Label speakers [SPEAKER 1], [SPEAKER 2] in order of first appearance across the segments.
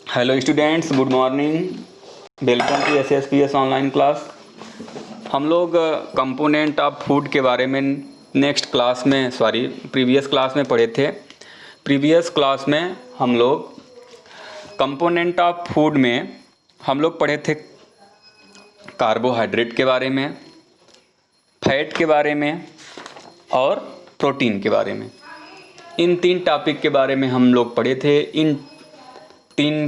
[SPEAKER 1] Hello students, good morning. Welcome to SSPS online class. हम लोग component of food के बारे में प्रीवियस क्लास में पढ़े थे। प्रीवियस क्लास में हम लोग कंपोनेंट ऑफ फूड में हम लोग पढ़े थे कार्बोहाइड्रेट के बारे में, फैट के बारे में और प्रोटीन के बारे में। इन तीन टॉपिक के बारे में हम लोग पढ़े थे। इन तीन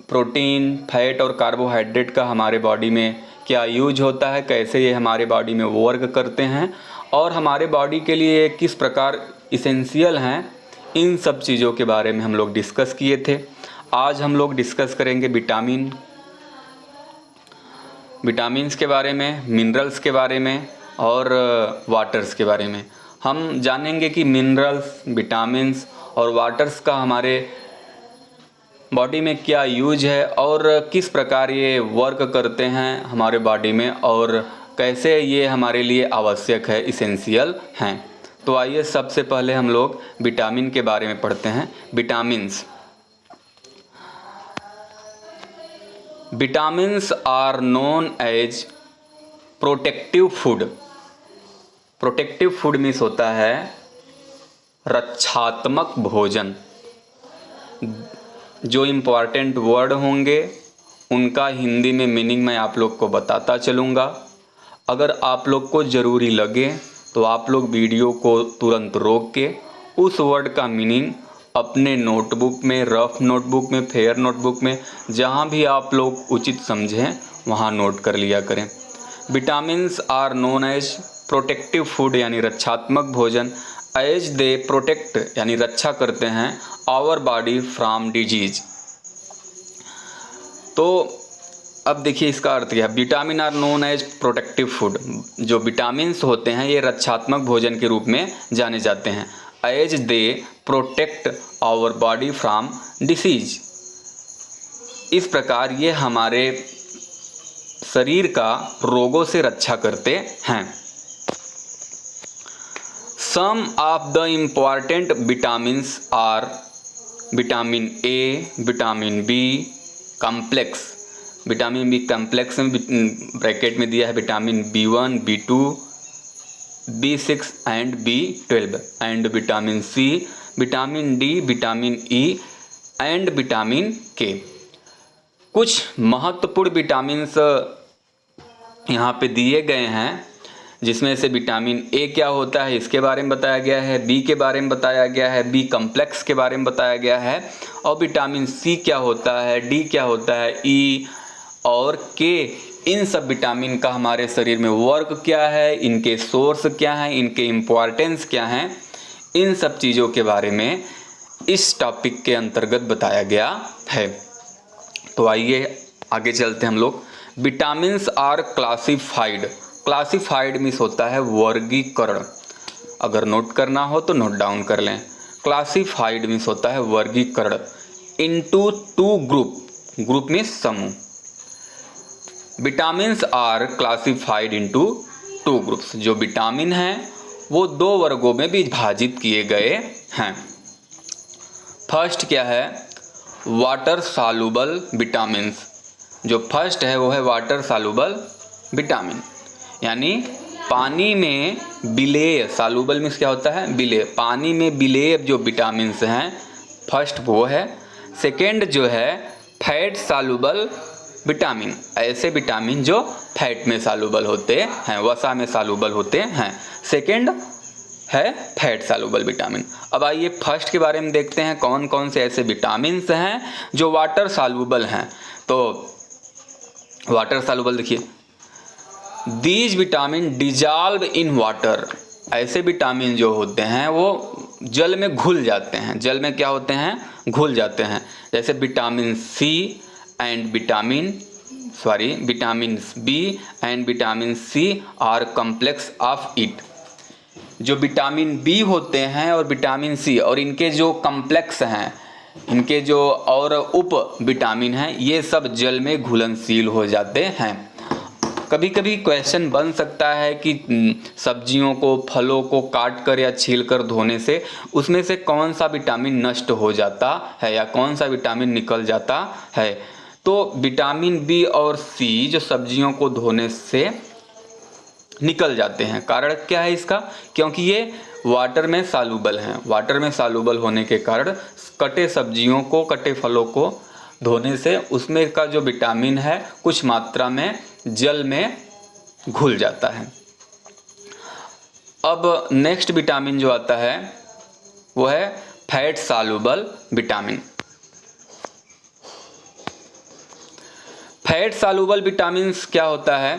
[SPEAKER 1] प्रोटीन, फैट और कार्बोहाइड्रेट का हमारे बॉडी में क्या यूज होता है, कैसे ये हमारे बॉडी में वर्क करते हैं और हमारे बॉडी के लिए किस प्रकार इसेंशियल हैं, इन सब चीज़ों के बारे में हम लोग डिस्कस किए थे। आज हम लोग डिस्कस करेंगे विटामिन्स के बारे में, मिनरल्स के बारे में और वाटर्स के बारे में। हम जानेंगे कि मिनरल्स, विटामिन्स और वाटर्स का हमारे बॉडी में क्या यूज है और किस प्रकार ये वर्क करते हैं हमारे बॉडी में और कैसे ये हमारे लिए आवश्यक है, इसेंशियल हैं। तो आइए सबसे पहले हम लोग विटामिन के बारे में पढ़ते हैं। Vitamins are known as protective food. Protective food means होता है रक्षात्मक भोजन। जो इम्पॉर्टेंट वर्ड होंगे उनका हिंदी में मीनिंग मैं आप लोग को बताता चलूँगा। अगर आप लोग को ज़रूरी लगे तो आप लोग वीडियो को तुरंत रोक के उस वर्ड का मीनिंग अपने नोटबुक में, रफ नोटबुक में, फेयर नोटबुक में, जहाँ भी आप लोग उचित समझें वहाँ नोट कर लिया करें। Vitamins are known as protective food यानी रक्षात्मक भोजन। एज दे प्रोटेक्ट यानी रक्षा करते हैं आवर बॉडी फ्रॉम डिजीज। तो अब देखिए इसका अर्थ क्या है। Vitamin are known as protective food. जो विटामिन्स होते हैं ये रक्षात्मक भोजन के रूप में जाने जाते हैं। As they protect our body from disease. इस प्रकार ये हमारे शरीर का रोगों से रक्षा करते हैं। Some of the important vitamins are vitamin A, vitamin B complex. Vitamin B complex में ब्रैकेट में दिया है vitamin B1, B2, B6 and B12 and vitamin C, vitamin D, vitamin E and vitamin K. कुछ महत्वपूर्ण vitamins यहाँ पे दिए गए हैं जिसमें से विटामिन ए क्या होता है इसके बारे में बताया गया है, बी के बारे में बताया गया है, बी कॉम्प्लेक्स के बारे में बताया गया है और विटामिन सी क्या होता है, डी क्या होता है, ई और के। इन सब विटामिन का हमारे शरीर में वर्क क्या है, इनके सोर्स क्या हैं, इनके इम्पोर्टेंस क्या हैं, इन सब चीज़ों के बारे में इस टॉपिक के अंतर्गत बताया गया है। तो आइए आगे चलते हैं हम लोग। Vitamins are classified. Classified means होता है वर्गीकरण। अगर नोट करना हो तो नोट डाउन कर लें। क्लासिफाइड मीन्स होता है वर्गीकरण। Into two group. Group means समूह। Vitamins are classified into two groups. जो विटामिन हैं वो दो वर्गों में विभाजित किए गए हैं। फर्स्ट क्या है? Water soluble vitamins. जो फर्स्ट है वो है वाटर सॉल्युबल विटामिन, यानी पानी में विलेय। सॉल्युबल मीन्स क्या होता है? विलेय। पानी में विलेय जो विटामिन्स हैं फर्स्ट वो है। सेकेंड जो है फैट सॉल्युबल विटामिन। ऐसे विटामिन जो फैट में सॉल्युबल होते हैं, वसा में सॉल्युबल होते हैं। सेकेंड है फैट सॉल्युबल विटामिन। अब आइए फर्स्ट के बारे में देखते हैं कौन कौन से ऐसे विटामिन्स हैं जो वाटर सॉल्युबल हैं। तो वाटर सॉल्युबल देखिए, these vitamin dissolve in water. ऐसे विटामिन जो होते हैं वो जल में घुल जाते हैं। जल में क्या होते हैं? घुल जाते हैं। जैसे vitamin C and vitamin B and vitamin C are complex of it. जो विटामिन बी होते हैं और विटामिन सी और इनके जो कॉम्प्लेक्स हैं, इनके जो और उप विटामिन हैं, ये सब जल में घुलनशील हो जाते हैं। कभी कभी क्वेश्चन बन सकता है कि सब्जियों को, फलों को काट कर या छील कर धोने से उसमें से कौन सा विटामिन नष्ट हो जाता है या कौन सा विटामिन निकल जाता है। तो विटामिन बी और सी जो सब्जियों को धोने से निकल जाते हैं। कारण क्या है इसका? क्योंकि ये वाटर में सालुबल हैं। वाटर में सालुबल होने के कारण कटे सब्जियों को, कटे फलों को धोने से उसमें का जो विटामिन है कुछ मात्रा में जल में घुल जाता है। अब नेक्स्ट विटामिन जो आता है वो है fat soluble vitamin. Fat soluble vitamin क्या होता है?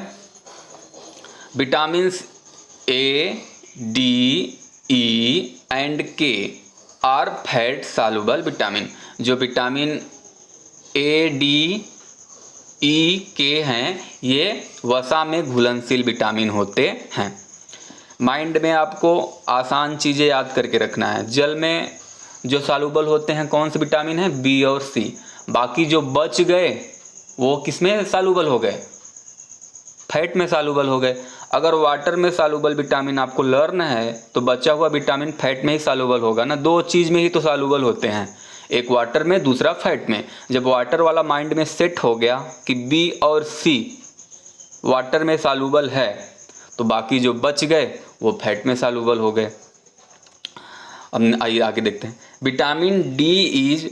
[SPEAKER 1] Vitamins A, D, E and के आर फैट सालुबल विटामिन। जो विटामिन ए, डी, ई, के हैं ये वसा में घुलनशील विटामिन होते हैं। माइंड में आपको आसान चीज़ें याद करके रखना है। जल में जो सालुबल होते हैं कौन से विटामिन है? बी और सी। बाकी जो बच गए वो किस में सालुबल हो गए? फैट में सालुबल हो गए। अगर वाटर में सालुबल विटामिन आपको लर्न है तो बचा हुआ विटामिन फैट में ही सालुबल होगा ना। दो चीज़ में ही तो सालुबल होते हैं, एक वाटर में, दूसरा फैट में। जब वाटर वाला माइंड में सेट हो गया कि बी और सी वाटर में सालुबल है तो बाकी जो बच गए वो फैट में सालुबल हो गए। अब आइए आगे देखते हैं। Vitamin D is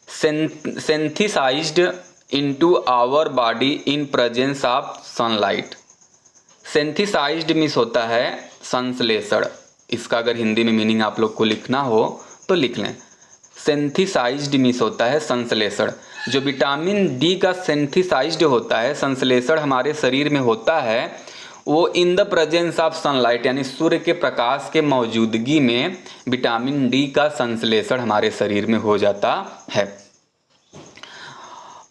[SPEAKER 1] synthesized into our body in presence of sunlight। synthesized means होता है संश्लेषण। इसका अगर हिंदी में मीनिंग आप लोग को लिखना हो तो लिख लें। synthesized मीन्स होता है संश्लेषण। जो विटामिन डी का synthesized होता है, संश्लेषण हमारे शरीर में होता है, वो in the presence of sunlight यानी सूर्य के प्रकाश के मौजूदगी में विटामिन डी का संश्लेषण हमारे शरीर में हो जाता है।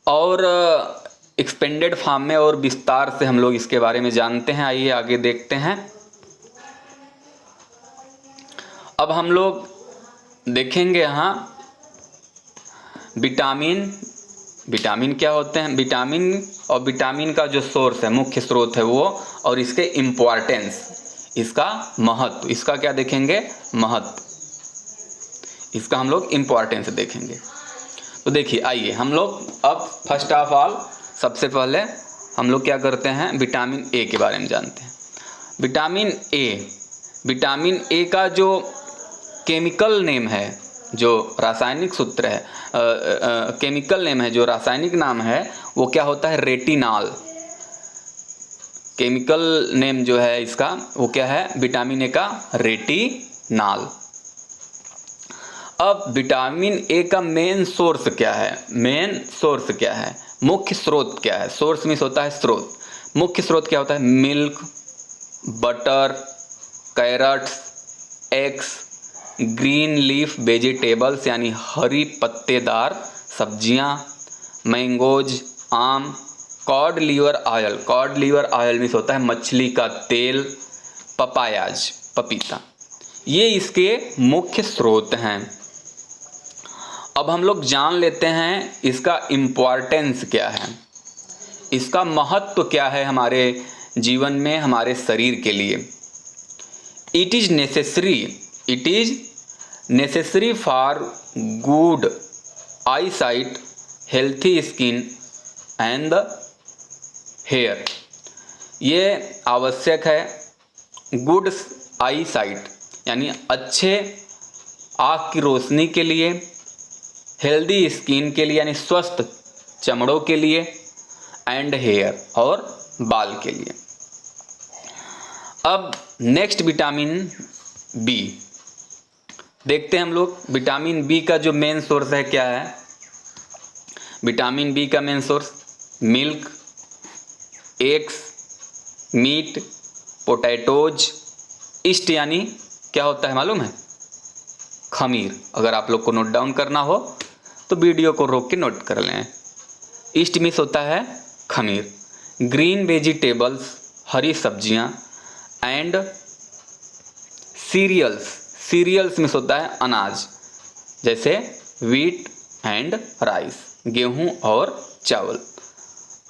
[SPEAKER 1] और एक्सपेंडेड फॉर्म में और विस्तार से हम लोग इसके बारे में जानते हैं। आइए आगे देखते हैं। अब हम लोग देखेंगे यहाँ विटामिन क्या होते हैं, विटामिन और विटामिन का जो सोर्स है, मुख्य स्रोत है वो, और इसके इम्पोर्टेंस, इसका महत्व, इसका क्या देखेंगे? महत्व। इसका हम लोग इम्पोर्टेंस देखेंगे। तो देखिए, आइए हम लोग अब फर्स्ट ऑफ ऑल सबसे पहले हम लोग क्या करते हैं, विटामिन ए के बारे में जानते हैं। विटामिन ए का जो केमिकल नेम है, जो रासायनिक सूत्र है, केमिकल नेम है, जो रासायनिक नाम है वो क्या होता है? रेटिनॉल। केमिकल नेम जो है इसका वो क्या है? विटामिन ए का रेटिनॉल। अब विटामिन ए का मेन सोर्स क्या है? मुख्य स्रोत क्या है? सोर्स मीन्स होता है स्रोत। मुख्य स्रोत क्या होता है? Milk, butter, carrots, eggs, green leaf vegetables यानी हरी पत्तेदार सब्जियां, मैंगोज, आम, कॉड लीवर ऑयल मीन्स होता है मछली का तेल, पपायाज, पपीता, ये इसके मुख्य स्रोत हैं। अब हम लोग जान लेते हैं इसका इम्पोर्टेंस क्या है, इसका महत्व क्या है हमारे जीवन में, हमारे शरीर के लिए। It is necessary for good eye sight, healthy skin and hair. ये आवश्यक है गुड आई साइट यानी अच्छे आँख की रोशनी के लिए, हेल्दी स्किन के लिए यानी स्वस्थ चमड़ों के लिए, एंड हेयर और बाल के लिए। अब नेक्स्ट विटामिन बी देखते हैं हम लोग। विटामिन बी का जो मेन सोर्स है क्या है? विटामिन बी का main source milk, eggs, meat, potatoes, yeast यानी क्या होता है मालूम है? खमीर। अगर आप लोग को नोट डाउन करना हो तो वीडियो को रोक के नोट कर लें। ईस्ट मीन्स होता है खमीर। ग्रीन वेजिटेबल्स, हरी सब्जियां, एंड सीरियल्स मीन्स होता है अनाज, जैसे व्हीट एंड राइस, गेहूं और चावल।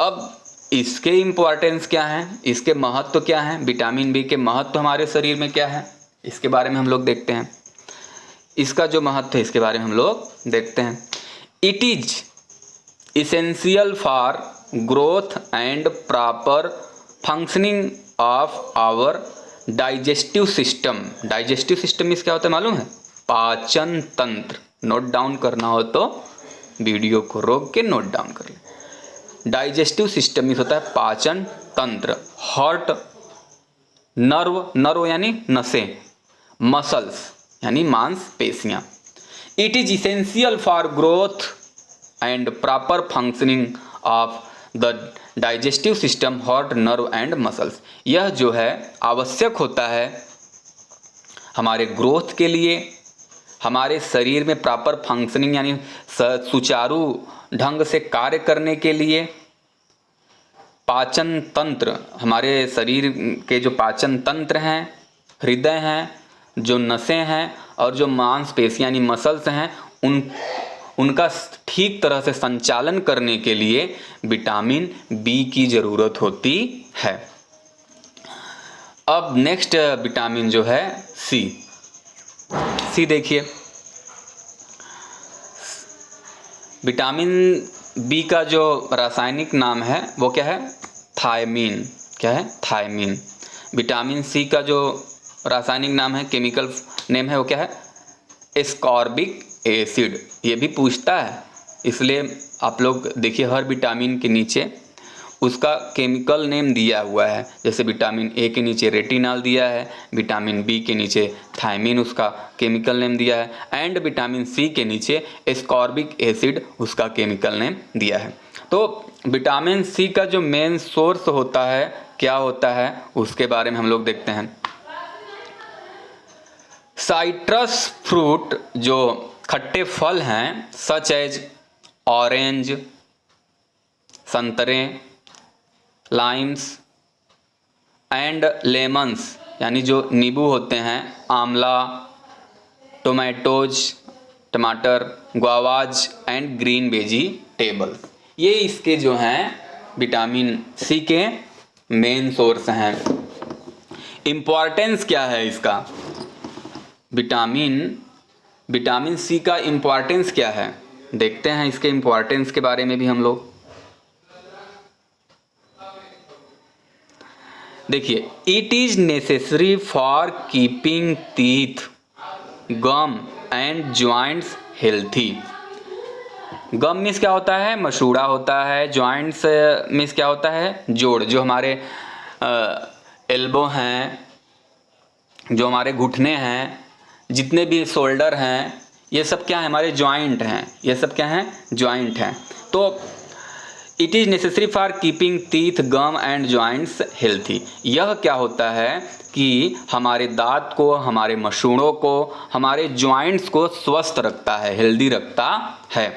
[SPEAKER 1] अब इसके इम्पोर्टेंस क्या है, इसके महत्व क्या है, विटामिन बी के महत्व हमारे शरीर में क्या है, इसके बारे में हम लोग देखते हैं। इसका जो महत्व है इसके बारे में हम लोग देखते हैं। It is essential for growth and proper functioning of our digestive system. Digestive system में क्या होता है मालूम है? पाचन तंत्र। नोट डाउन करना हो तो वीडियो को रोक के नोट डाउन कर ले। डाइजेस्टिव सिस्टम में होता है पाचन तंत्र। हार्ट, नर्व यानी नसें, मसल्स यानी मांसपेशियां। It is essential for growth and proper functioning of the digestive system, heart, nerve and muscles. यह जो है आवश्यक होता है हमारे ग्रोथ के लिए, हमारे शरीर में प्रॉपर फंक्शनिंग यानी सुचारू ढंग से कार्य करने के लिए। पाचन तंत्र, हमारे शरीर के जो पाचन तंत्र हैं, हृदय हैं, जो नसें हैं और जो मांसपेशियां यानी मसल्स हैं, उनका ठीक तरह से संचालन करने के लिए विटामिन बी की ज़रूरत होती है। अब नेक्स्ट विटामिन जो है सी देखिए। विटामिन बी का जो रासायनिक नाम है वो क्या है? थायमीन। क्या है? थायमीन। विटामिन सी का जो रासायनिक नाम है, केमिकल नेम है, वो क्या है? Ascorbic acid. ये भी पूछता है, इसलिए आप लोग देखिए हर विटामिन के नीचे उसका केमिकल नेम दिया हुआ है। जैसे विटामिन ए के नीचे रेटिनॉल दिया है, विटामिन बी के नीचे थायमीन उसका केमिकल नेम दिया है, एंड विटामिन सी के नीचे एस्कॉर्बिक एसिड उसका केमिकल नेम दिया है। तो विटामिन सी का जो मेन सोर्स होता है क्या होता है उसके बारे में हम लोग देखते हैं। साइट्रस फ्रूट, जो खट्टे फल हैं, सच एज ऑरेंज, संतरे, लाइम्स एंड लेमन्स यानी जो नींबू होते हैं, आंवला, टोमेटोज, टमाटर, गुआवाज एंड ग्रीन वेजिटेबल, ये इसके जो हैं विटामिन सी के मेन सोर्स हैं। इम्पॉर्टेंस क्या है इसका? विटामिन सी का इम्पॉर्टेंस क्या है देखते हैं। इसके इम्पॉर्टेंस के बारे में भी हम लोग देखिए। It is necessary for keeping teeth, gum and joints healthy. Gum means क्या होता है? मसूड़ा होता है। जॉइंट्स मीन्स क्या होता है? जोड़। जो हमारे एल्बो हैं, जो हमारे घुटने हैं, जितने भी शोल्डर हैं, ये सब क्या है? हमारे जॉइंट हैं। ये सब क्या हैं? जॉइंट हैं। तो it is necessary for keeping teeth, gum and joints healthy. यह क्या होता है कि हमारे दांत को, हमारे मसूड़ों को, हमारे जॉइंट्स को स्वस्थ रखता है, हेल्दी रखता है।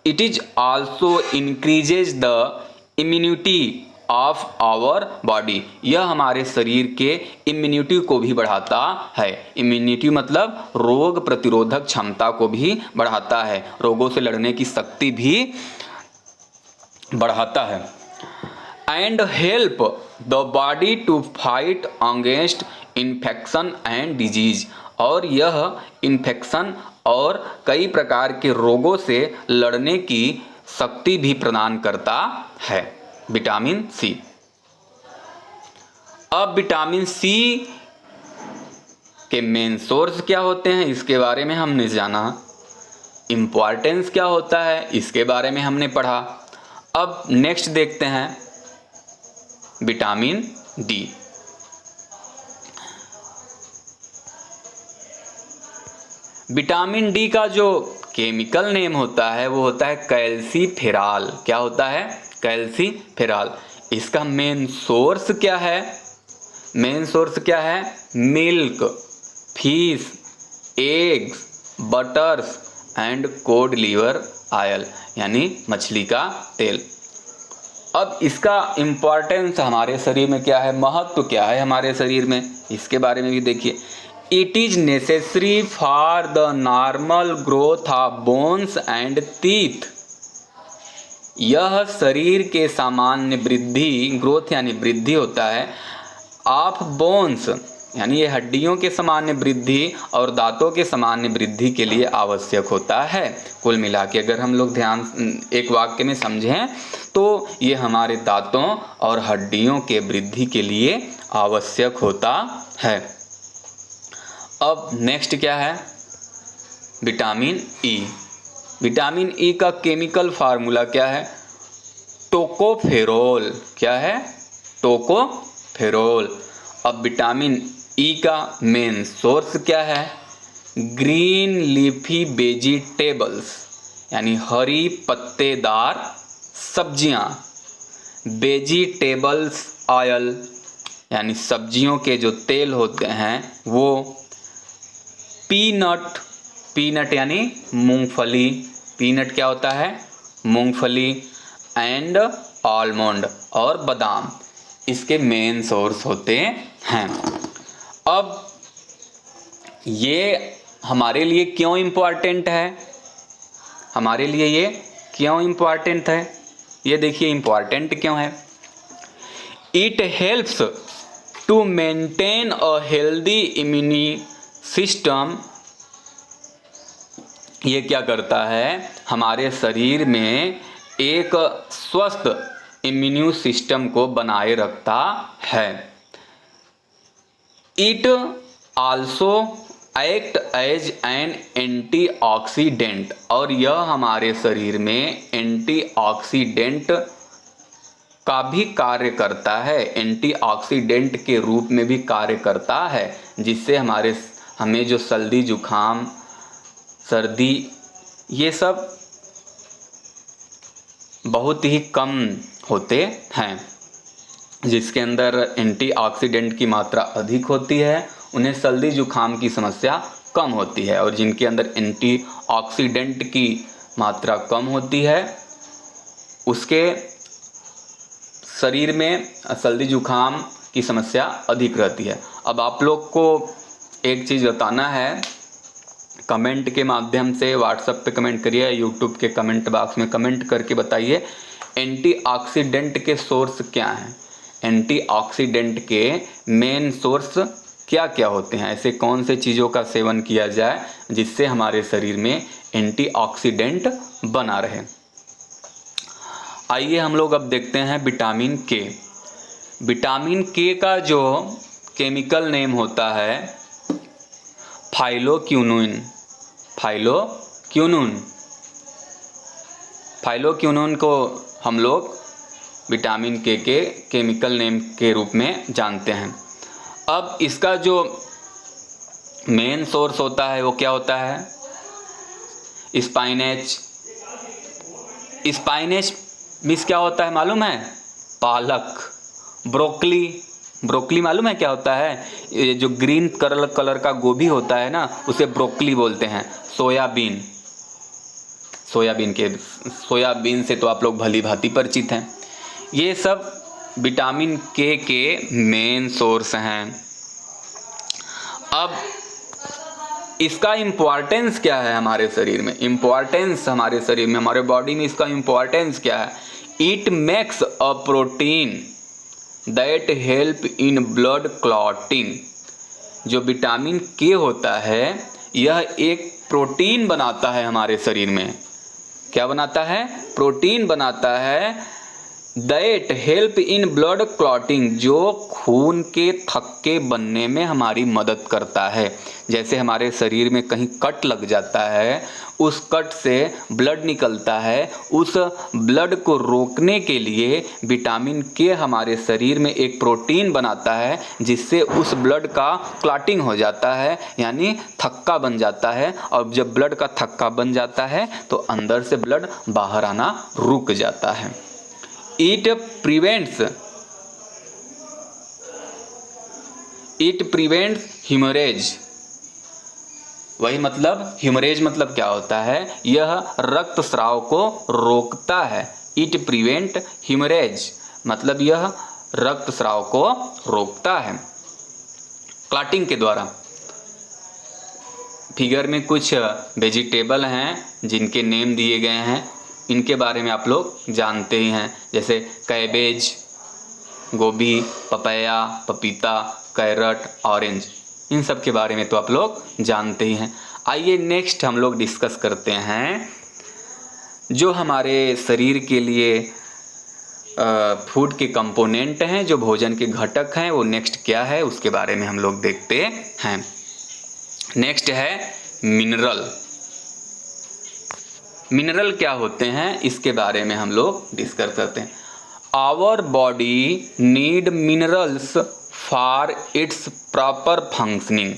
[SPEAKER 1] It is also increases the immunity of our body. यह हमारे शरीर के इम्यूनिटी को भी बढ़ाता है। इम्यूनिटी मतलब रोग प्रतिरोधक क्षमता को भी बढ़ाता है, रोगों से लड़ने की शक्ति भी बढ़ाता है। And help the body to fight against infection and disease. और यह इन्फेक्शन और कई प्रकार के रोगों से लड़ने की शक्ति भी प्रदान करता है विटामिन सी। अब विटामिन सी के मेन सोर्स क्या होते हैं इसके बारे में हमने जाना। इम्पॉर्टेंस क्या होता है इसके बारे में हमने पढ़ा। अब नेक्स्ट देखते हैं विटामिन डी। विटामिन डी का जो केमिकल नेम होता है वो होता है कैल्सीफेरॉल। क्या होता है? कैल्सीफेरॉल। इसका मेन सोर्स क्या है? मेन सोर्स क्या है? Milk, fish, eggs, butters and cod liver oil यानी मछली का तेल। अब इसका इम्पॉर्टेंस हमारे शरीर में क्या है, महत्व क्या है हमारे शरीर में, इसके बारे में भी देखिए। It is necessary for the normal growth of bones and teeth. यह शरीर के सामान्य वृद्धि, ग्रोथ यानी वृद्धि होता है, ऑफ बोन्स यानी ये हड्डियों के सामान्य वृद्धि और दांतों के सामान्य वृद्धि के लिए आवश्यक होता है। कुल मिला के अगर हम लोग ध्यान एक वाक्य में समझें तो ये हमारे दांतों और हड्डियों के वृद्धि के लिए आवश्यक होता है। अब नेक्स्ट क्या है? Vitamin E. विटामिन ई का केमिकल फार्मूला क्या है? टोकोफेरोल। क्या है? टोकोफेरोल। अब विटामिन ई का मेन सोर्स क्या है? ग्रीन लीफी वेजिटेबल्स यानी हरी पत्तेदार सब्जियां। वेजिटेबल्स ऑयल यानी सब्जियों के जो तेल होते हैं वो। पीनट, पीनट यानी मूंगफली। पीनट क्या होता है? मूंगफली। एंड आलमंड और बादाम इसके मेन सोर्स होते हैं। अब ये हमारे लिए क्यों इम्पोर्टेंट है? हमारे लिए ये क्यों इम्पोर्टेंट है? ये देखिए इम्पोर्टेंट क्यों है। It helps to maintain a healthy immune system. ये क्या करता है? हमारे शरीर में एक स्वस्थ इम्यून सिस्टम को बनाए रखता है। It also act as an antioxidant, और यह हमारे शरीर में एंटीऑक्सीडेंट का भी कार्य करता है। एंटीऑक्सीडेंट के रूप में भी कार्य करता है, जिससे हमें जो सर्दी जुखाम सर्दी ये सब बहुत ही कम होते हैं। जिसके अंदर एंटीऑक्सीडेंट की मात्रा अधिक होती है उन्हें सर्दी जुखाम की समस्या कम होती है, और जिनके अंदर एंटीऑक्सीडेंट की मात्रा कम होती है उसके शरीर में सर्दी जुखाम की समस्या अधिक रहती है। अब आप लोग को एक चीज़ बताना है, कमेंट के माध्यम से व्हाट्सएप पे कमेंट करिए, यूट्यूब के कमेंट बॉक्स में कमेंट करके बताइए एंटीऑक्सीडेंट के सोर्स क्या हैं। एंटीऑक्सीडेंट के मेन सोर्स क्या क्या होते हैं? ऐसे कौन से चीज़ों का सेवन किया जाए जिससे हमारे शरीर में एंटीऑक्सीडेंट बना रहे। आइए हम लोग अब देखते हैं विटामिन के। विटामिन के का जो केमिकल नेम होता है फाइलोक्विनोन। फाइलोक्विनोन को हम लोग विटामिन के केमिकल नेम के रूप में जानते हैं। अब इसका जो मेन सोर्स होता है वो क्या होता है? स्पाइनेच। स्पाइनेच मीन्स क्या होता है मालूम है? पालक। ब्रोकली मालूम है क्या होता है? ये जो ग्रीन कलर का गोभी होता है ना उसे ब्रोकली बोलते हैं। सोयाबीन से तो आप लोग भली भांति परिचित हैं। ये सब विटामिन के मेन सोर्स हैं। अब इसका इम्पोर्टेंस क्या है हमारे शरीर में? हमारे बॉडी में इसका इम्पोर्टेंस क्या है? It makes a protein that help in blood clotting. जो विटामिन के होता है यह एक प्रोटीन बनाता है हमारे शरीर में। क्या बनाता है? प्रोटीन बनाता है that help in blood clotting, जो खून के थक्के बनने में हमारी मदद करता है। जैसे हमारे शरीर में कहीं कट लग जाता है, उस कट से ब्लड निकलता है, उस ब्लड को रोकने के लिए विटामिन के हमारे शरीर में एक प्रोटीन बनाता है जिससे उस ब्लड का क्लॉटिंग हो जाता है, यानी थक्का बन जाता है। और जब ब्लड का थक्का बन जाता है तो अंदर से ब्लड बाहर आना रुक जाता है। It prevents haemorrhage. वही मतलब हीमोरेज मतलब क्या होता है? यह रक्तस्राव को रोकता है। इट प्रिवेंट हीमोरेज मतलब यह रक्तस्राव को रोकता है क्लॉटिंग के द्वारा। फिगर में कुछ वेजिटेबल हैं जिनके नेम दिए गए हैं। इनके बारे में आप लोग जानते ही हैं, जैसे कैबेज, गोभी, पपाया, पपीता, कैरट, ऑरेंज, इन सब के बारे में तो आप लोग जानते ही हैं। आइए नेक्स्ट हम लोग डिस्कस करते हैं जो हमारे शरीर के लिए फूड के कंपोनेंट हैं, जो भोजन के घटक हैं, वो नेक्स्ट क्या है उसके बारे में हम लोग देखते हैं। नेक्स्ट है मिनरल। मिनरल क्या होते हैं इसके बारे में हम लोग डिस्कस करते हैं। Our body need minerals for its proper functioning.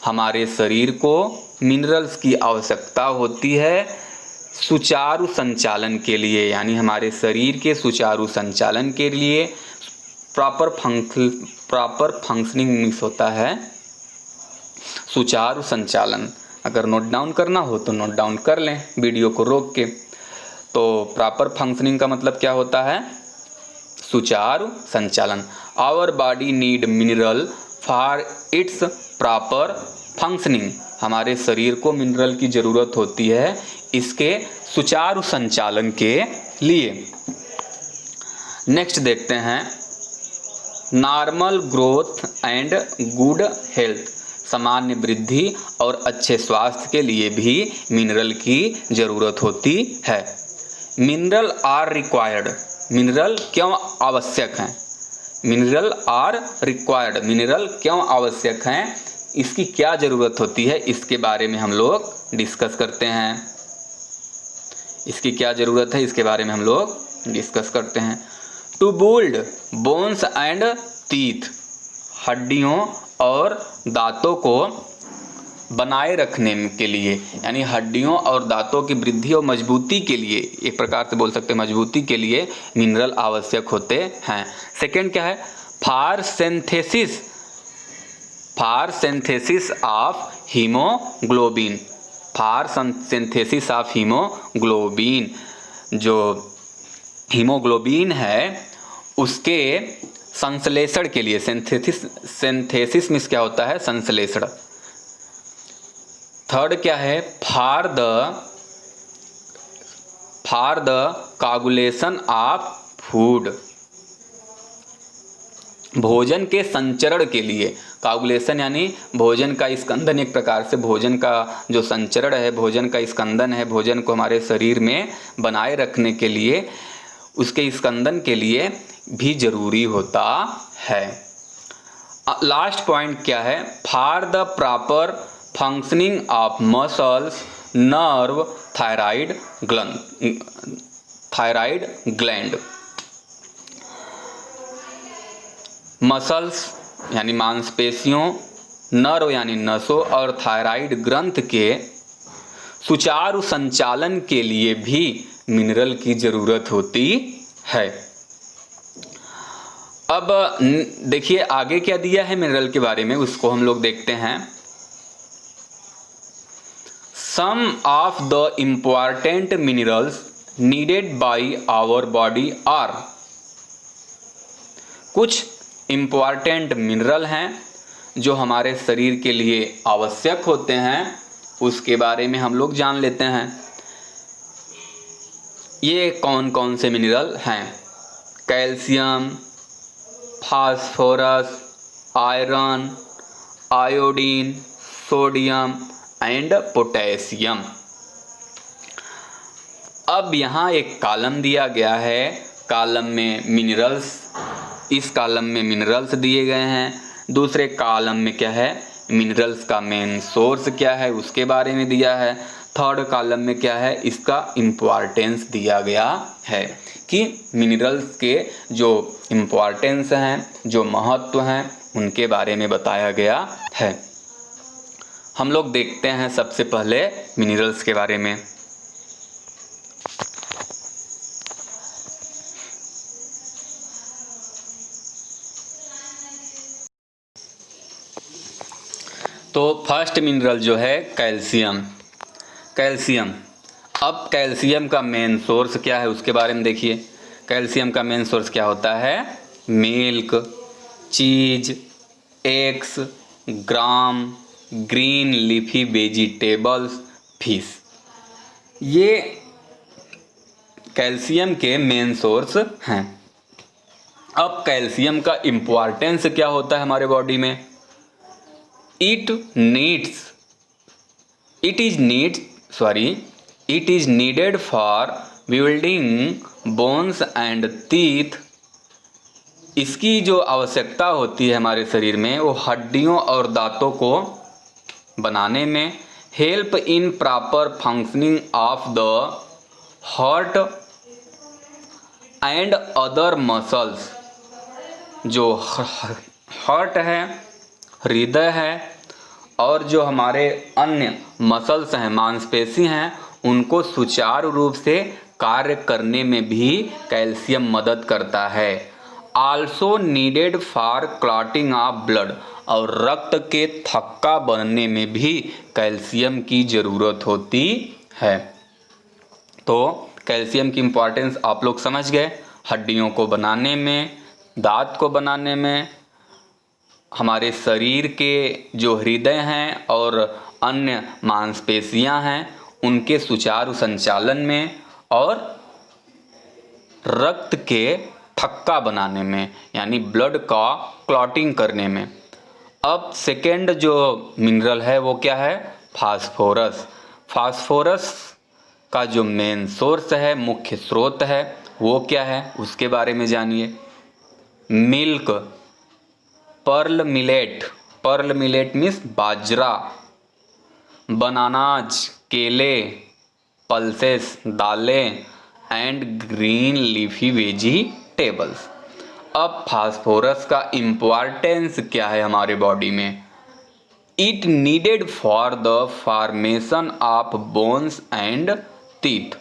[SPEAKER 1] हमारे शरीर को मिनरल्स की आवश्यकता होती है सुचारू संचालन के लिए, यानी हमारे शरीर के सुचारू संचालन के लिए। प्रॉपर फंक्शनिंग मीन्स होता है सुचारू संचालन। अगर नोट डाउन करना हो तो नोट डाउन कर लें वीडियो को रोक के। तो प्रॉपर फंक्शनिंग का मतलब क्या होता है? सुचारू संचालन। Our body need mineral for its proper functioning. हमारे शरीर को मिनरल की ज़रूरत होती है इसके सुचारू संचालन के लिए। नेक्स्ट देखते हैं normal growth and good health. सामान्य वृद्धि और अच्छे स्वास्थ्य के लिए भी मिनरल की ज़रूरत होती है। Mineral are required. मिनरल क्यों आवश्यक हैं? Mineral are required. मिनरल क्यों आवश्यक हैं, इसकी क्या ज़रूरत होती है, इसके बारे में हम लोग डिस्कस करते हैं। इसकी क्या ज़रूरत है इसके बारे में हम लोग डिस्कस करते हैं। To build bones and teeth. हड्डियों और दांतों को बनाए रखने के लिए, यानी हड्डियों और दांतों की वृद्धि और मजबूती के लिए, एक प्रकार से बोल सकते हैं मजबूती के लिए मिनरल आवश्यक होते हैं। सेकंड क्या है? For synthesis of haemoglobin. For synthesis of haemoglobin. जो हीमोग्लोबिन है उसके संश्लेषण के लिए। सिंथेसिस मीन्स क्या होता है? संश्लेषण। थर्ड क्या है? For the coagulation of food. भोजन के संचरण के लिए। कोगुलेशन यानी भोजन का स्कंदन, एक प्रकार से भोजन का जो संचरण है, भोजन का स्कंदन है, भोजन को हमारे शरीर में बनाए रखने के लिए, उसके स्कंदन के लिए भी जरूरी होता है। लास्ट पॉइंट क्या है? For the proper functioning of muscles, nerve, thyroid gland. Muscles यानी मांसपेशियों, नर्व यानी नसों और थायराइड ग्रंथ के सुचारू संचालन के लिए भी मिनरल की ज़रूरत होती है। अब देखिए आगे क्या दिया है मिनरल के बारे में, उसको हम लोग देखते हैं। Some of the important minerals needed by our body are. कुछ इम्पॉर्टेंट मिनरल हैं जो हमारे शरीर के लिए आवश्यक होते हैं, उसके बारे में हम लोग जान लेते हैं। ये कौन कौन से मिनरल हैं? Calcium, phosphorus, iron, iodine, sodium and potassium. अब यहाँ एक कॉलम दिया गया है, कॉलम में मिनरल्स, इस कॉलम में मिनरल्स दिए गए हैं। दूसरे कॉलम में क्या है? मिनरल्स का मेन सोर्स क्या है उसके बारे में दिया है। थर्ड कॉलम में क्या है? इसका इम्पॉर्टेंस दिया गया है कि मिनरल्स के जो इम्पॉर्टेंस हैं, जो महत्व हैं, उनके बारे में बताया गया है। हम लोग देखते हैं सबसे पहले मिनरल्स के बारे में। तो फर्स्ट मिनरल जो है कैल्शियम। कैल्शियम। अब कैल्शियम का मेन सोर्स क्या है उसके बारे में देखिए। कैल्शियम का मेन सोर्स क्या होता है? मिल्क, चीज, एग्स, ग्राम, ग्रीन लीफी वेजिटेबल्स, फिश। ये कैल्शियम के मेन सोर्स हैं। अब कैल्शियम का इम्पोर्टेंस क्या होता है हमारे बॉडी में? It is needed for building bones and teeth. इसकी जो आवश्यकता होती है हमारे शरीर में वो हड्डियों और दांतों को बनाने में, help in proper functioning of the heart and other muscles. जो हार्ट है, हृदय है और जो हमारे अन्य मसल्स हैं, मांसपेशी हैं, उनको सुचारू रूप से कार्य करने में भी कैल्शियम मदद करता है। Also needed for clotting of blood, और रक्त के थक्का बनने में भी कैल्शियम की ज़रूरत होती है। तो कैल्शियम की इम्पोर्टेंस आप लोग समझ गए। हड्डियों को बनाने में, दांत को बनाने में, हमारे शरीर के जो हृदय हैं और अन्य मांसपेशियां हैं उनके सुचारू संचालन में, और रक्त के थक्का बनाने में यानी ब्लड का क्लॉटिंग करने में। अब सेकेंड जो मिनरल है वो क्या है? फास्फोरस। फास्फोरस का जो मेन सोर्स है, मुख्य स्रोत है, वो क्या है उसके बारे में जानिए। मिल्क, पर्ल मिलेट मीन्स बाजरा, बनानाज केले, पल्सेस दालें एंड ग्रीन लीफी वेजिटेबल्स। अब फास्फोरस का इम्पोर्टेंस क्या है हमारे बॉडी में? It needed for the formation of bones and teeth.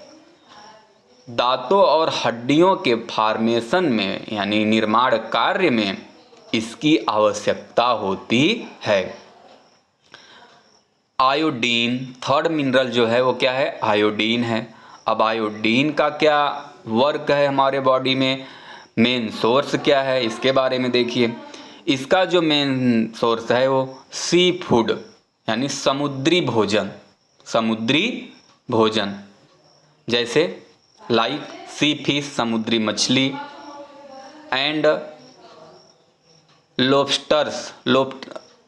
[SPEAKER 1] दांतों और हड्डियों के फॉर्मेशन में यानी निर्माण कार्य में इसकी आवश्यकता होती है। आयोडीन, थर्ड मिनरल जो है वो क्या है? आयोडीन है। अब आयोडीन का क्या वर्क है हमारे बॉडी में, मेन सोर्स क्या है, इसके बारे में देखिए। इसका जो मेन सोर्स है वो सी फूड यानी समुद्री भोजन, जैसे लाइक सी फिश, समुद्री मछली, एंड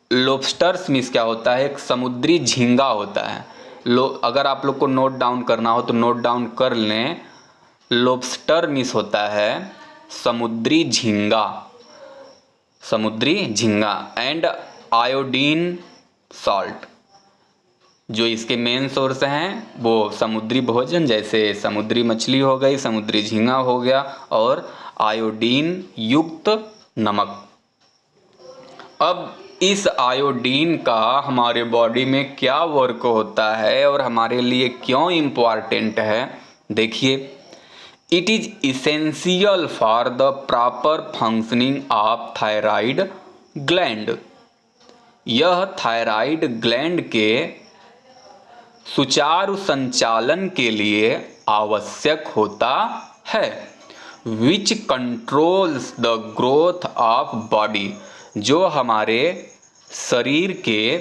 [SPEAKER 1] लोब्स्टर्स मीन्स क्या होता है? एक समुद्री झींगा होता है। अगर आप लोग को नोट डाउन करना हो तो नोट डाउन कर लें। लोब्स्टर मीन्स होता है समुद्री झींगा एंड आयोडीन सॉल्ट। जो इसके मेन सोर्स हैं वो समुद्री भोजन, जैसे समुद्री मछली हो गई, समुद्री झींगा हो गया, और आयोडीन युक्त नमक। अब इस आयोडीन का हमारे बॉडी में क्या वर्क होता है और हमारे लिए क्यों इम्पॉर्टेंट है, देखिए। It is essential for the proper functioning of thyroid gland. यह थायराइड ग्लैंड के सुचारू संचालन के लिए आवश्यक होता है। विच controls the growth of body, जो हमारे शरीर के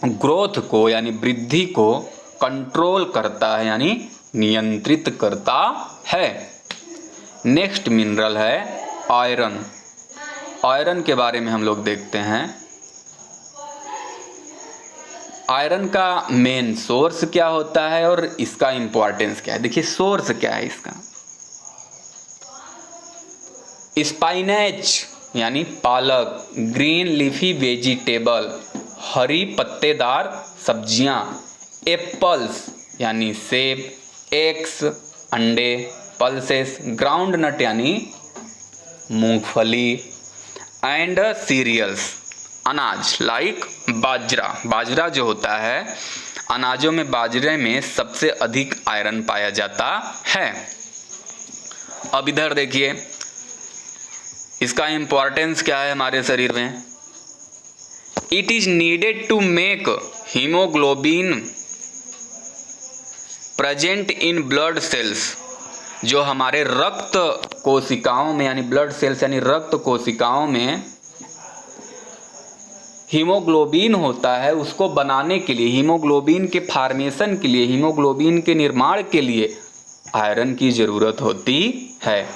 [SPEAKER 1] ग्रोथ को यानी वृद्धि को कंट्रोल करता है यानी नियंत्रित करता है। नेक्स्ट मिनरल है आयरन। आयरन के बारे में हम लोग देखते हैं। आयरन का मेन सोर्स क्या होता है और इसका इंपॉर्टेंस क्या है, देखिए। सोर्स क्या है इसका? स्पाइनेच यानी पालक, ग्रीन लीफी वेजिटेबल, हरी पत्तेदार सब्जियां, एप्पल्स यानी सेब, एग्स अंडे, पल्सेस, ग्राउंड नट यानी मूंगफली, एंड सीरियल्स अनाज लाइक बाजरा जो होता है, अनाजों में बाजरे में सबसे अधिक आयरन पाया जाता है। अब इधर देखिए इसका इंपॉर्टेंस क्या है हमारे शरीर में। It is needed to make haemoglobin present in blood cells. जो हमारे रक्त कोशिकाओं में यानी ब्लड सेल्स यानी रक्त कोशिकाओं में हीमोग्लोबिन होता है, उसको बनाने के लिए, हीमोग्लोबिन के फॉर्मेशन के लिए, हीमोग्लोबिन के निर्माण के लिए आयरन की ज़रूरत होती है।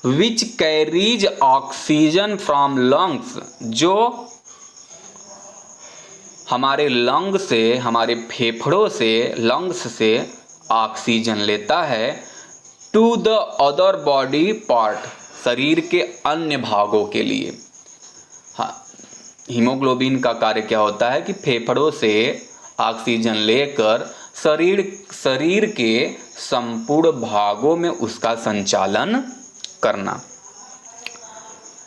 [SPEAKER 1] Which carries oxygen from lungs, जो हमारे लंग से, हमारे फेफड़ों से, लंग्स से ऑक्सीजन लेता है, to the other body part, शरीर के अन्य भागों के लिए। हाँ, हीमोग्लोबिन का कार्य क्या होता है कि फेफड़ों से ऑक्सीजन लेकर शरीर के संपूर्ण भागों में उसका संचालन करना।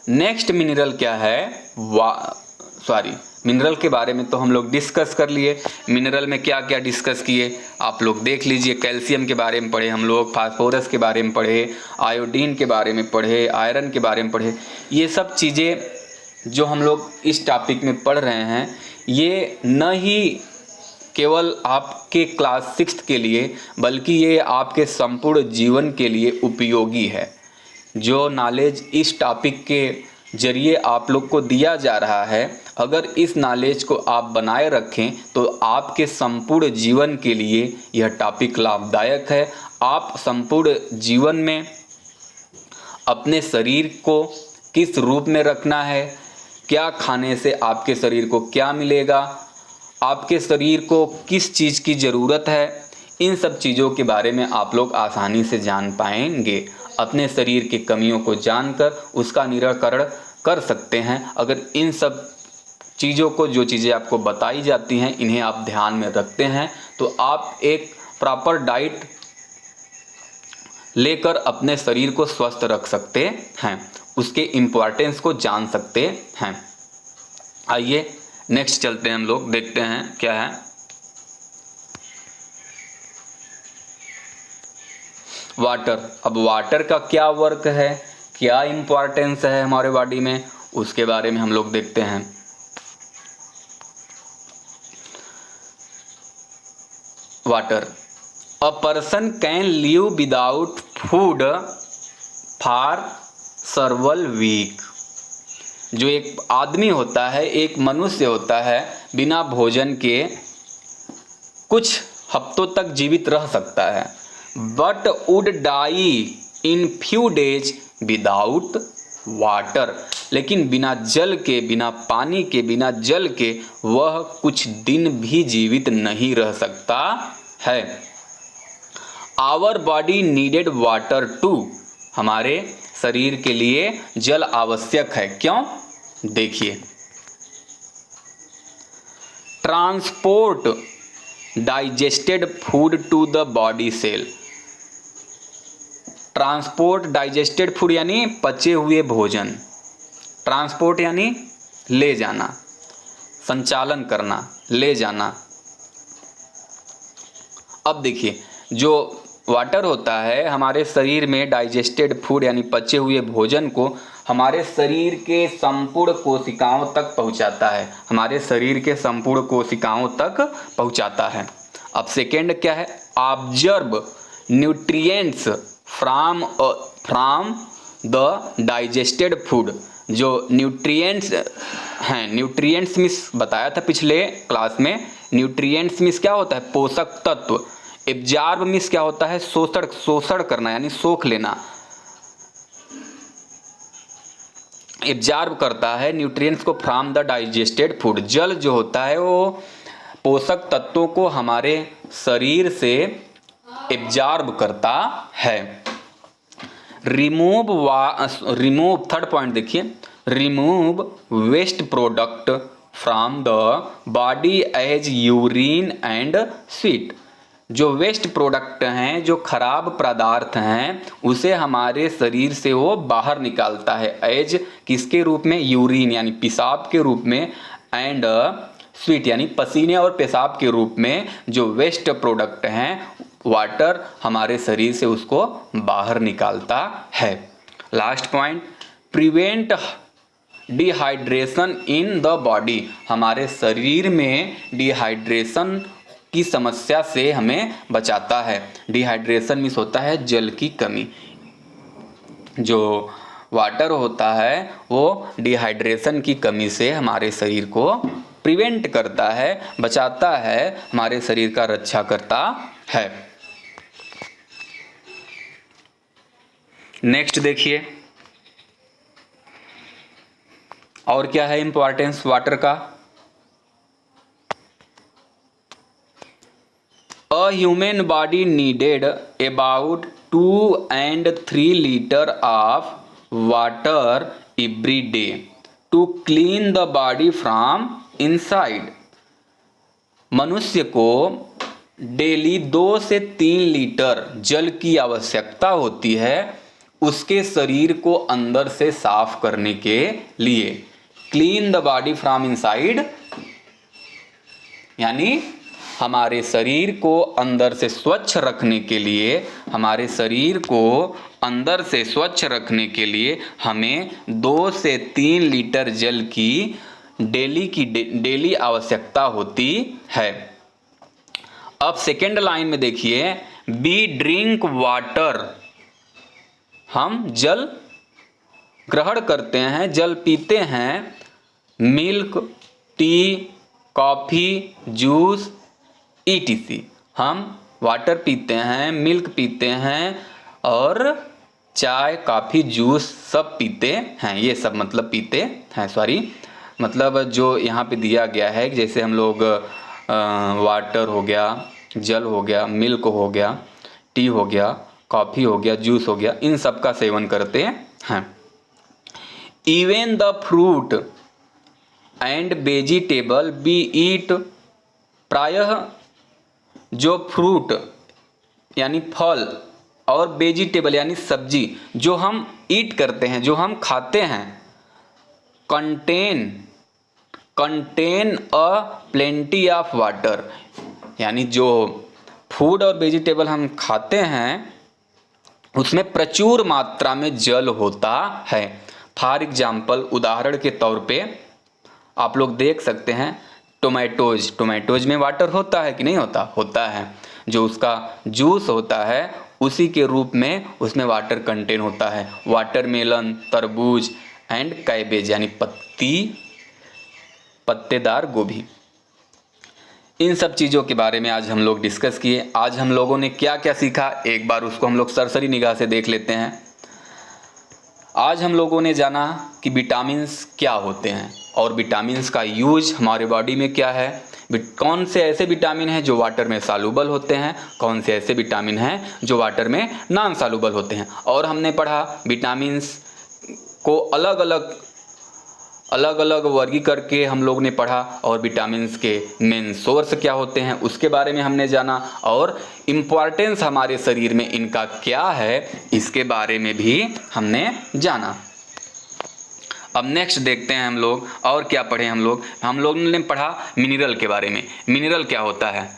[SPEAKER 1] नेक्स्ट मिनरल क्या है, मिनरल के बारे में तो हम लोग डिस्कस कर लिए। मिनरल में क्या क्या डिस्कस किए आप लोग देख लीजिए। कैल्शियम के बारे में पढ़े हम लोग, फास्फोरस के बारे में पढ़े, आयोडीन के बारे में पढ़े, आयरन के बारे में पढ़े। ये सब चीज़ें जो हम लोग इस टॉपिक में पढ़ रहे हैं, ये न ही केवल आपके क्लास 6 के लिए, बल्कि ये आपके संपूर्ण जीवन के लिए उपयोगी है। जो नॉलेज इस टॉपिक के जरिए आप लोग को दिया जा रहा है, अगर इस नॉलेज को आप बनाए रखें तो आपके संपूर्ण जीवन के लिए यह टॉपिक लाभदायक है। आप संपूर्ण जीवन में अपने शरीर को किस रूप में रखना है, क्या खाने से आपके शरीर को क्या मिलेगा, आपके शरीर को किस चीज़ की ज़रूरत है, इन सब चीज़ों के बारे में आप लोग आसानी से जान पाएंगे। अपने शरीर की कमियों को जानकर उसका निराकरण कर सकते हैं। अगर इन सब चीज़ों को, जो चीज़ें आपको बताई जाती हैं, इन्हें आप ध्यान में रखते हैं तो आप एक प्रॉपर डाइट लेकर अपने शरीर को स्वस्थ रख सकते हैं, उसके इम्पोर्टेंस को जान सकते हैं। आइए नेक्स्ट चलते हैं, हम लोग देखते हैं क्या है। वाटर। अब वाटर का क्या वर्क है, क्या इम्पोर्टेंस है हमारे बॉडी में, उसके बारे में हम लोग देखते हैं। Water. A person can live without food for several week. जो एक आदमी होता है, एक मनुष्य होता है, बिना भोजन के कुछ हफ्तों तक जीवित रह सकता है, but would die in few days without water. लेकिन बिना जल के, बिना पानी के, बिना जल के वह कुछ दिन भी जीवित नहीं रह सकता है। Our body needed water to. हमारे शरीर के लिए जल आवश्यक है। क्यों? देखिए, transport digested food to the body cell. Transport digested food यानी पचे हुए भोजन, ट्रांसपोर्ट यानी ले जाना, संचालन करना, ले जाना। अब देखिए, जो वाटर होता है हमारे शरीर में डाइजेस्टेड फूड यानी पचे हुए भोजन को हमारे शरीर के संपूर्ण कोशिकाओं तक पहुंचाता है, हमारे शरीर के संपूर्ण कोशिकाओं तक पहुंचाता है। अब सेकेंड क्या है, observe nutrients from the digested food. जो न्यूट्रिएंट्स हैं, न्यूट्रिएंट्स मीन्स बताया था पिछले क्लास में, न्यूट्रिएंट्स मीन्स क्या होता है, पोषक तत्व। एब्जॉर्ब मीन्स क्या होता है, शोषण करना यानी सोख लेना। एब्जॉर्ब करता है न्यूट्रिएंट्स को फ्रॉम द डाइजेस्टेड फूड। जल जो होता है वो पोषक तत्वों को हमारे शरीर से एब्जॉर्ब करता है। रिमूव, थर्ड पॉइंट देखिए, remove waste product from the body as urine and sweat. जो वेस्ट प्रोडक्ट हैं, जो खराब पदार्थ हैं, उसे हमारे शरीर से वो बाहर निकालता है। एज किसके रूप में, यूरिन यानी पेशाब के रूप में, एंड स्वीट यानी पसीने और पेशाब के रूप में। जो वेस्ट प्रोडक्ट हैं, वाटर हमारे शरीर से उसको बाहर निकालता है। Last point, prevent dehydration in the body. हमारे शरीर में डिहाइड्रेशन की समस्या से हमें बचाता है। डिहाइड्रेशन मीन्स होता है जल की कमी। जो वाटर होता है वो डिहाइड्रेशन की कमी से हमारे शरीर को प्रिवेंट करता है, बचाता है, हमारे शरीर का रक्षा करता है। नेक्स्ट देखिए और क्या है इंपॉर्टेंस वाटर का। A human body needed about 2 and 3 liter of water every day to clean the body from inside। मनुष्य को डेली 2 से 3 लीटर जल की आवश्यकता होती है उसके शरीर को अंदर से साफ करने के लिए। Clean the body from inside यानी हमारे शरीर को अंदर से स्वच्छ रखने के लिए, हमारे शरीर को अंदर से स्वच्छ रखने के लिए हमें 2 से 3 लीटर जल की डेली आवश्यकता होती है। अब सेकेंड लाइन में देखिए, बी ड्रिंक वाटर, हम जल ग्रहण करते हैं, जल पीते हैं। Milk, T, coffee, juice ETC, हम वाटर पीते हैं, मिल्क पीते हैं और चाय, कॉफ़ी, जूस सब पीते हैं। ये सब मतलब पीते हैं, सॉरी मतलब जो यहाँ पे दिया गया है जैसे हम लोग वाटर हो गया, जल हो गया, मिल्क हो गया, टी हो गया, कॉफ़ी हो गया, जूस हो गया, इन सब का सेवन करते हैं। Even the fruit and vegetable we eat, प्रायः जो फ्रूट यानी फल और वेजिटेबल यानी सब्जी जो हम ईट करते हैं, जो हम खाते हैं, contain a plenty of water, यानी जो फूड और वेजिटेबल हम खाते हैं उसमें प्रचुर मात्रा में जल होता है। फॉर एग्जाम्पल, उदाहरण के तौर पे आप लोग देख सकते हैं टोमेटोज में वाटर होता है कि नहीं होता? होता है। जो उसका जूस होता है उसी के रूप में उसमें वाटर कंटेन होता है। वाटरमेलन, तरबूज एंड कैबेज यानी पत्तेदार गोभी, इन सब चीज़ों के बारे में आज हम लोग डिस्कस किए। आज हम लोगों ने क्या क्या सीखा एक बार उसको हम लोग सरसरी निगाह से देख लेते हैं। आज हम लोगों ने जाना कि विटामिन्स क्या होते हैं और विटामिन्स का यूज हमारे बॉडी में क्या है, कौन से ऐसे विटामिन हैं जो वाटर में सॉल्युबल होते हैं, कौन से ऐसे विटामिन हैं जो वाटर में नॉन सॉल्युबल होते हैं। और हमने पढ़ा विटामिन्स को अलग अलग वर्गीकरण करके हम लोग ने पढ़ा और विटामिन्स के मेन सोर्स क्या होते हैं उसके बारे में हमने जाना और इम्पॉर्टेंस हमारे शरीर में इनका क्या है इसके बारे में भी हमने जाना। अब नेक्स्ट देखते हैं हम लोग और क्या पढ़े। हम लोग ने पढ़ा मिनरल के बारे में। मिनरल क्या होता है,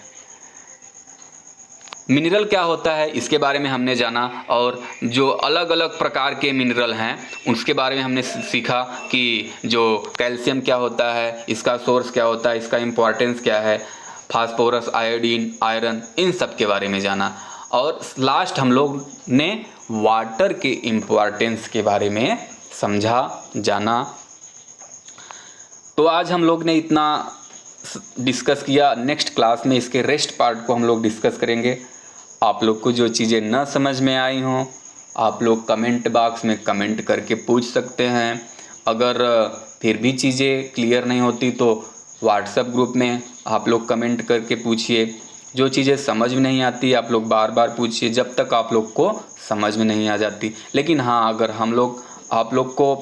[SPEAKER 1] मिनरल क्या होता है इसके बारे में हमने जाना और जो अलग अलग प्रकार के मिनरल हैं उसके बारे में हमने सीखा कि जो कैल्शियम क्या होता है, इसका सोर्स क्या होता है, इसका इम्पोर्टेंस क्या है, फास्फोरस, आयोडीन, आयरन, इन सब के बारे में जाना। और लास्ट हम लोग ने वाटर के इम्पोर्टेंस के बारे में समझा, जाना। तो आज हम लोग ने इतना डिस्कस किया। नेक्स्ट क्लास में इसके रेस्ट पार्ट को हम लोग डिस्कस करेंगे। आप लोग को जो चीज़ें न समझ में आई हों आप लोग कमेंट बॉक्स में कमेंट करके पूछ सकते हैं। अगर फिर भी चीज़ें क्लियर नहीं होती तो व्हाट्सएप ग्रुप में आप लोग कमेंट करके पूछिए। जो चीज़ें समझ में नहीं आती आप लोग बार बार पूछिए जब तक आप लोग को समझ में नहीं आ जाती। लेकिन हाँ, अगर हम लोग आप लोग को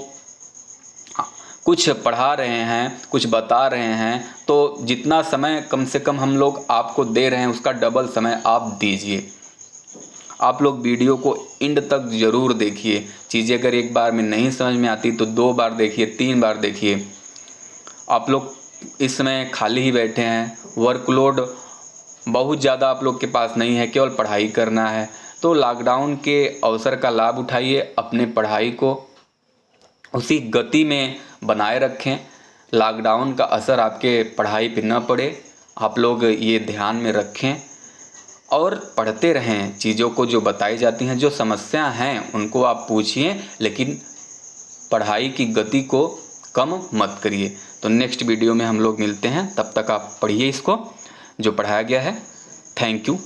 [SPEAKER 1] कुछ पढ़ा रहे हैं, कुछ बता रहे हैं तो जितना समय कम से कम हम लोग आपको दे रहे हैं उसका डबल समय आप दीजिए। आप लोग वीडियो को एंड तक ज़रूर देखिए। चीज़ें अगर एक बार में नहीं समझ में आती तो 2 बार देखिए, 3 बार देखिए। आप लोग इस समय खाली ही बैठे हैं, वर्कलोड बहुत ज़्यादा आप लोग के पास नहीं है, केवल पढ़ाई करना है। तो लॉकडाउन के अवसर का लाभ उठाइए, अपने पढ़ाई को उसी गति में बनाए रखें। लॉकडाउन का असर आपके पढ़ाई पे न पड़े, आप लोग ये ध्यान में रखें और पढ़ते रहें। चीज़ों को जो बताई जाती हैं, जो समस्या हैं उनको आप पूछिए, लेकिन पढ़ाई की गति को कम मत करिए। तो नेक्स्ट वीडियो में हम लोग मिलते हैं, तब तक आप पढ़िए इसको जो पढ़ाया गया है। Thank you.